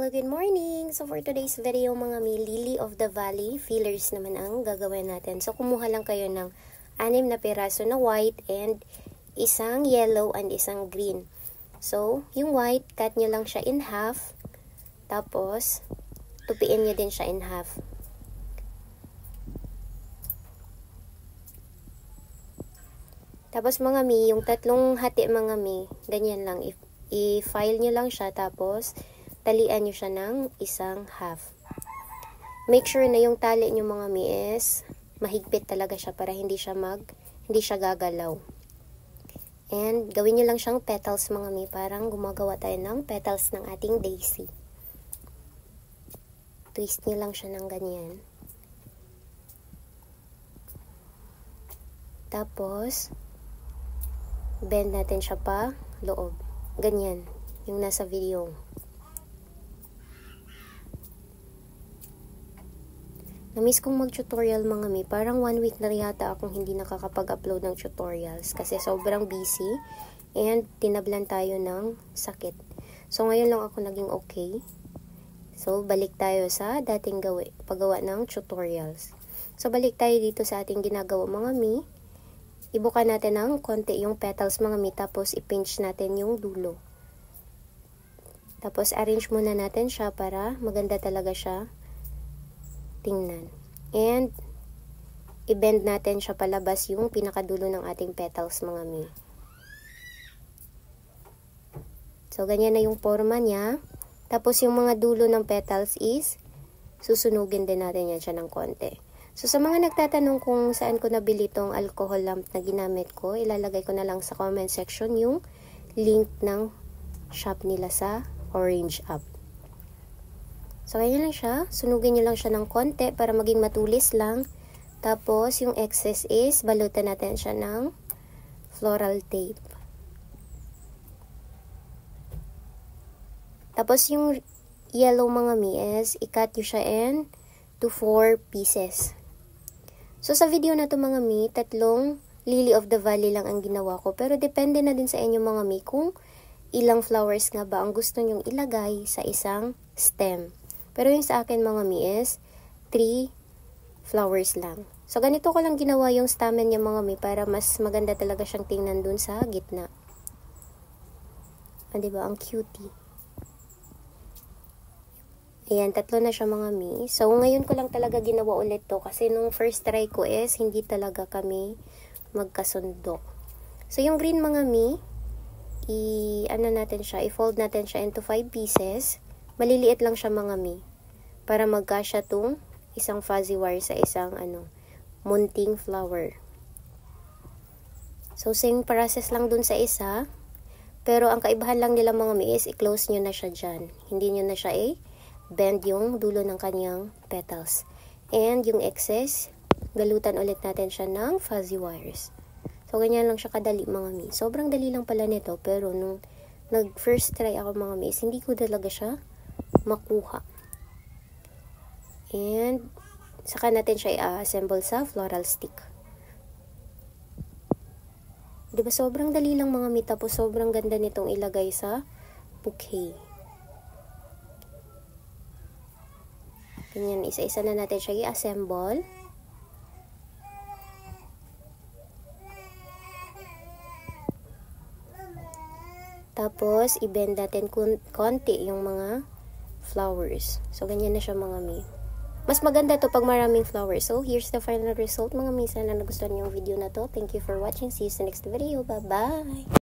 Good morning! So for today's video mga mi, Lily of the Valley, fillers naman ang gagawin natin. So kumuha lang kayo ng 6 na piraso na white and isang yellow and isang green. So yung white, cut nyo lang siya in half. Tapos, tupiin nyo din siya in half. Tapos mga mi, yung tatlong hati mga mi, ganyan lang. I-file nyo lang siya tapos talian nyo siya ng isang half. Make sure na yung tali nyo mga mi is mahigpit talaga siya para hindi siya gagalaw. And gawin nyo lang siyang petals mga mi, parang gumagawa tayo ng petals ng ating daisy. Twist nyo lang siya ng ganyan. Tapos bend natin siya pa loob. Ganyan, yung nasa video. Na-miss kong mag-tutorial mga mi. Parang 1 week na yata akong hindi nakakapag-upload ng tutorials kasi sobrang busy and tinablan tayo ng sakit. So ngayon lang ako naging okay. So balik tayo sa dating paggawa ng tutorials. So balik tayo dito sa ating ginagawa mga mi. Ibuka natin ng konti yung petals mga mi, tapos i-pinch natin yung dulo. Tapos arrange muna natin siya para maganda talaga siya tingnan. And i-bend natin siya palabas yung pinakadulo ng ating petals mga mi. So ganyan na yung forma niya. Tapos yung mga dulo ng petals is susunugin din natin yan siya ng konti. So sa mga nagtatanong kung saan ko nabili tong alcohol lamp na ginamit ko, ilalagay ko na lang sa comment section yung link ng shop nila sa Orange app. So, ganyan lang siya. Sunugin nyo lang siya ng konti para maging matulis lang. Tapos, yung excess is, balutan natin siya ng floral tape. Tapos, yung yellow mga mi is, i-cut nyo siya to 4 pieces. So, sa video na to mga mi, 3 Lily of the Valley lang ang ginawa ko. Pero, depende na din sa inyo mga mi kung ilang flowers nga ba ang gusto nyong ilagay sa isang stem. Pero yung sa akin mga mi is 3 flowers lang. So ganito ko lang ginawa yung stamen niya mga mi para mas maganda talaga siyang tingnan dun sa gitna. Ah, diba? Ang cutie. Ayan, 3 na siya mga mi. So ngayon ko lang talaga ginawa ulit to kasi nung first try ko is hindi talaga kami magkasundo. So yung green mga mi, i-fold natin siya into 5 pieces. Maliliit lang siya mga mi. Para magkasya tong isang fuzzy wire sa isang munting flower. So, same process lang dun sa isa. Pero, ang kaibahan lang nila mga mi is i-close nyo na siya dyan. Hindi nyo na siya bend yung dulo ng kanyang petals. And, yung excess, galutan ulit natin siya ng fuzzy wires. So, ganyan lang siya kadali mga mi. Sobrang dali lang pala nito. Pero, nung nag-first try ako mga mi, hindi ko talaga siya makuha. And saka natin siya i-assemble sa floral stick. Diba sobrang dali lang mga mi, tapos sobrang ganda nitong ilagay sa bouquet. Ganyan, isa-isa na natin siya i-assemble. Tapos i-bend natin konti yung mga flowers. So, ganyan na siya mga mi. Mas maganda to pag maraming flowers. So, here's the final result mga mi. Sana nagustuhan niyo yung video na to. Thank you for watching. See you sa next video. Bye-bye!